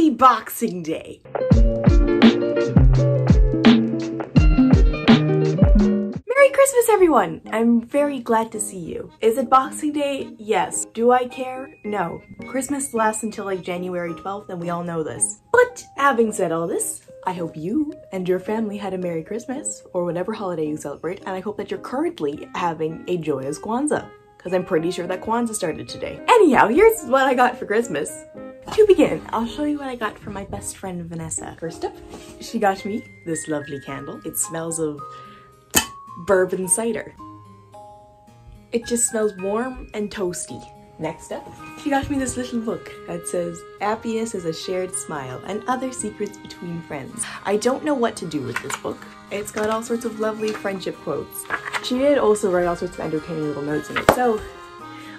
Happy Boxing Day! Merry Christmas, everyone! I'm very glad to see you. Is it Boxing Day? Yes. Do I care? No. Christmas lasts until like January 12th, and we all know this. But having said all this, I hope you and your family had a Merry Christmas, or whatever holiday you celebrate, and I hope that you're currently having a joyous Kwanzaa, because I'm pretty sure that Kwanzaa started today. Anyhow, here's what I got for Christmas. To begin, I'll show you what I got from my best friend Vanessa. First up, she got me this lovely candle. It smells of bourbon cider. It just smells warm and toasty. Next up, she got me this little book that says, "Happiness is a shared smile and other secrets between friends." I don't know what to do with this book. It's got all sorts of lovely friendship quotes. She did also write all sorts of entertaining little notes in it, so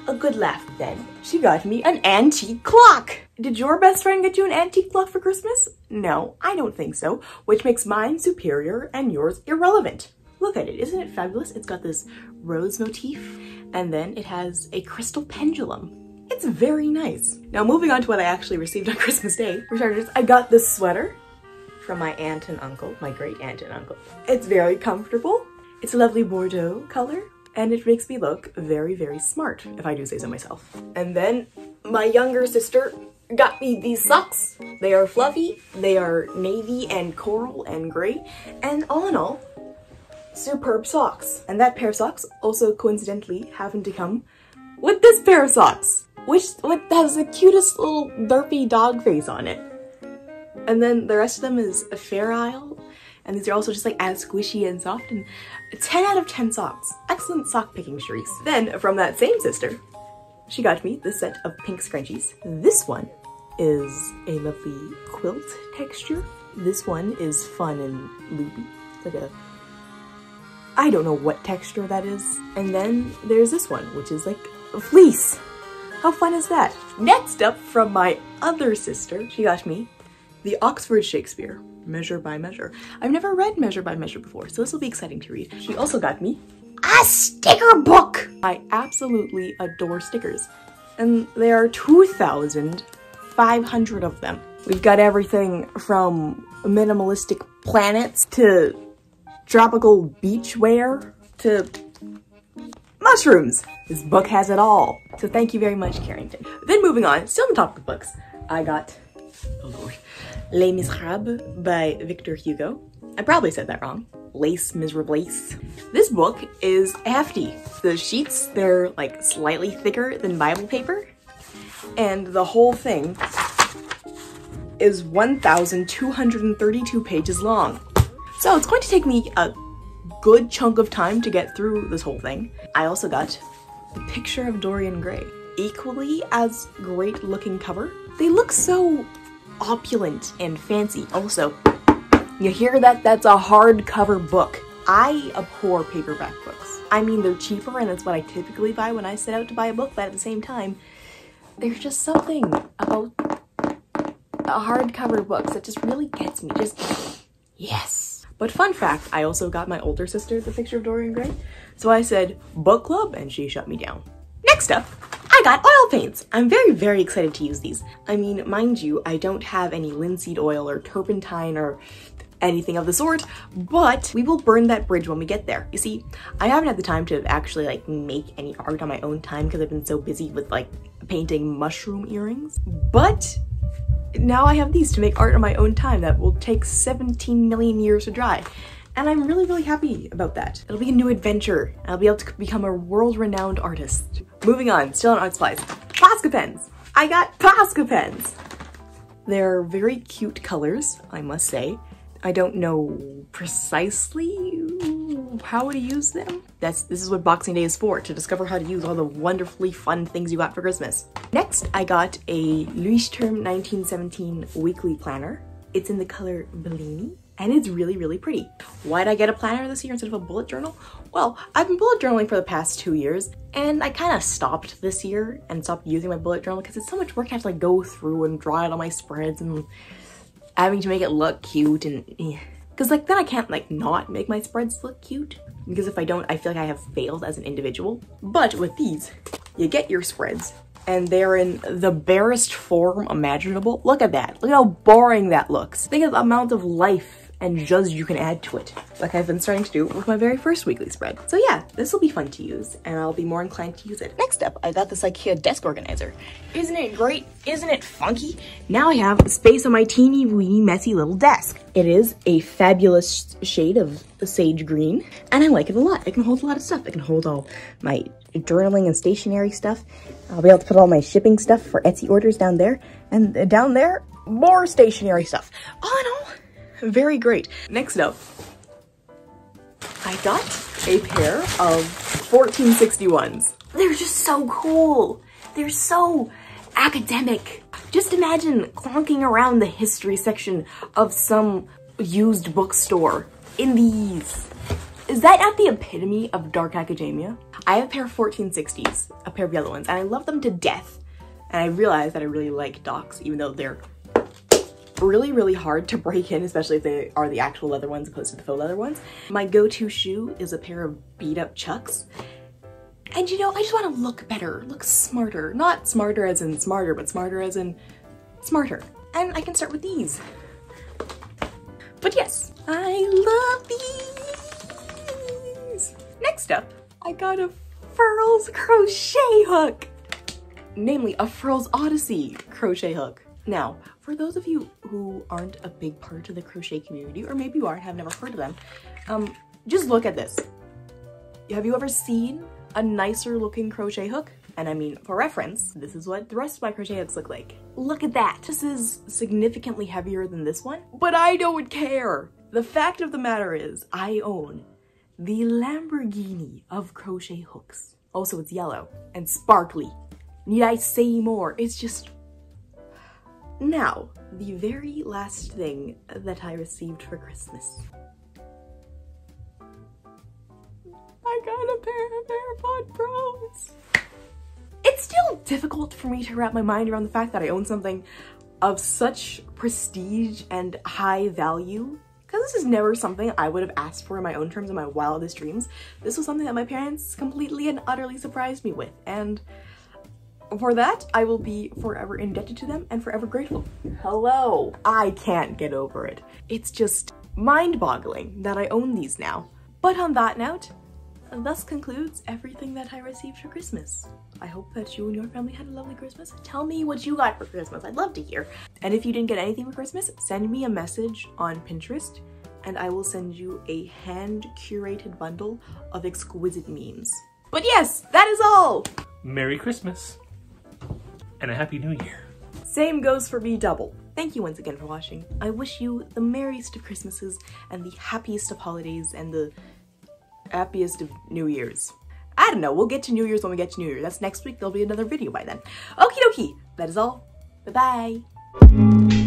a good laugh. Then she got me an antique clock. Did your best friend get you an antique clock for Christmas? No, I don't think so, which makes mine superior and yours irrelevant. Look at it, isn't it fabulous? It's got this rose motif, and then it has a crystal pendulum. It's very nice. Now moving on to what I actually received on Christmas Day. For starters, I got this sweater from my aunt and uncle, my great aunt and uncle. It's very comfortable. It's a lovely Bordeaux color, and it makes me look very, very smart, if I do say so myself. And then my younger sister got me these socks. They are fluffy, they are navy and coral and gray, and all in all, superb socks. And that pair of socks also coincidentally happened to come with this pair of socks, which has the cutest little derpy dog face on it. And then the rest of them is a Fair Isle, and these are also just like as squishy and soft, and 10 out of 10 socks. Excellent sock picking, Charisse. Then from that same sister, she got me this set of pink scrunchies. This one is a lovely quilt texture. This one is fun and loopy. It's like a, I don't know what texture that is. And then there's this one, which is like a fleece. How fun is that? Next up, from my other sister, she got me the Oxford Shakespeare, Measure by Measure. I've never read Measure by Measure before, so this will be exciting to read. She also got me a sticker book! I absolutely adore stickers, and there are 2,500 of them. We've got everything from minimalistic planets to tropical beach wear to mushrooms. This book has it all. So thank you very much, Carrington. Then moving on, still on the topic of books, I got, oh Lord, Les Miserables by Victor Hugo. I probably said that wrong. Les Miserables. This book is hefty. The sheets, they're like slightly thicker than Bible paper, and the whole thing is 1,232 pages long. So it's going to take me a good chunk of time to get through this whole thing. I also got The Picture of Dorian Gray. Equally as great looking cover. They look so opulent and fancy. Also, you hear that? That's a hardcover book. I abhor paperback books. I mean, they're cheaper and that's what I typically buy when I set out to buy a book, but at the same time, there's just something about hardcover books that just really gets me. Just, yes. But fun fact, I also got my older sister The Picture of Dorian Gray. So I said, book club, and she shut me down. Next up, I got oil paints. I'm very, very excited to use these. I mean, mind you, I don't have any linseed oil or turpentine or anything of the sort, but we will burn that bridge when we get there. You see, I haven't had the time to actually like make any art on my own time because I've been so busy with like painting mushroom earrings, but now I have these to make art on my own time that will take 17 million years to dry. And I'm really, really happy about that. It'll be a new adventure. I'll be able to become a world-renowned artist. Moving on, still on art supplies. Posca pens! I got Posca pens! They're very cute colors, I must say. I don't know precisely how to use them. This is what Boxing Day is for, to discover how to use all the wonderfully fun things you got for Christmas. Next, I got a Leuchtturm 1917 weekly planner. It's in the color Bellini, and it's really, really pretty. Why'd I get a planner this year instead of a bullet journal? Well, I've been bullet journaling for the past 2 years, and I kind of stopped this year and stopped using my bullet journal because it's so much work to have to like go through and draw out all my spreads and having to make it look cute, and because like then I can't like not make my spreads look cute, because if I don't, I feel like I have failed as an individual. But with these, you get your spreads and they're in the barest form imaginable. Look at that. Look how boring that looks. Think of the amount of life and zhuzh you can add to it, like I've been starting to do with my very first weekly spread. So yeah, this will be fun to use, and I'll be more inclined to use it. Next up, I got this IKEA desk organizer. Isn't it great? Isn't it funky? Now I have space on my teeny weeny messy little desk. It is a fabulous shade of sage green, and I like it a lot. It can hold a lot of stuff. It can hold all my journaling and stationery stuff. I'll be able to put all my shipping stuff for Etsy orders down there, and down there, more stationery stuff. All in all, very great. Next up, I got a pair of 1461s. They're just so cool. They're so academic. Just imagine clonking around the history section of some used bookstore in these. Is that not the epitome of dark academia? I have a pair of 1460s, a pair of yellow ones, and I love them to death. And I realized that I really like docs, even though they're really hard to break in, especially if they are the actual leather ones opposed to the faux leather ones. My go-to shoe is a pair of beat-up Chucks. And you know, I just want to look better, look smarter. Not smarter as in smarter, but smarter as in smarter. And I can start with these. But yes, I love these! Next up, I got a Furls crochet hook! Namely, a Furls Odyssey crochet hook. Now, for those of you who aren't a big part of the crochet community, or maybe you are and have never heard of them, just look at this. Have you ever seen a nicer looking crochet hook? And I mean, for reference, this is what the rest of my crochet hooks look like. Look at that. This is significantly heavier than this one, but I don't care. The fact of the matter is, I own the Lamborghini of crochet hooks. Also, it's yellow and sparkly. Need I say more? It's just... Now, the very last thing that I received for Christmas. I got a pair of AirPod Pros. It's still difficult for me to wrap my mind around the fact that I own something of such prestige and high value, because this is never something I would have asked for in my own terms in my wildest dreams. This was something that my parents completely and utterly surprised me with, and for that, I will be forever indebted to them and forever grateful. Hello. I can't get over it. It's just mind-boggling that I own these now. But on that note, thus concludes everything that I received for Christmas. I hope that you and your family had a lovely Christmas. Tell me what you got for Christmas. I'd love to hear. And if you didn't get anything for Christmas, send me a message on Pinterest and I will send you a hand-curated bundle of exquisite memes. But yes, that is all! Merry Christmas! And a Happy New Year. Same goes for me double. Thank you once again for watching. I wish you the merriest of Christmases and the happiest of holidays and the happiest of New Year's. I don't know, we'll get to New Year's when we get to New Year. That's next week, there'll be another video by then. Okie dokie, that is all. Bye-bye.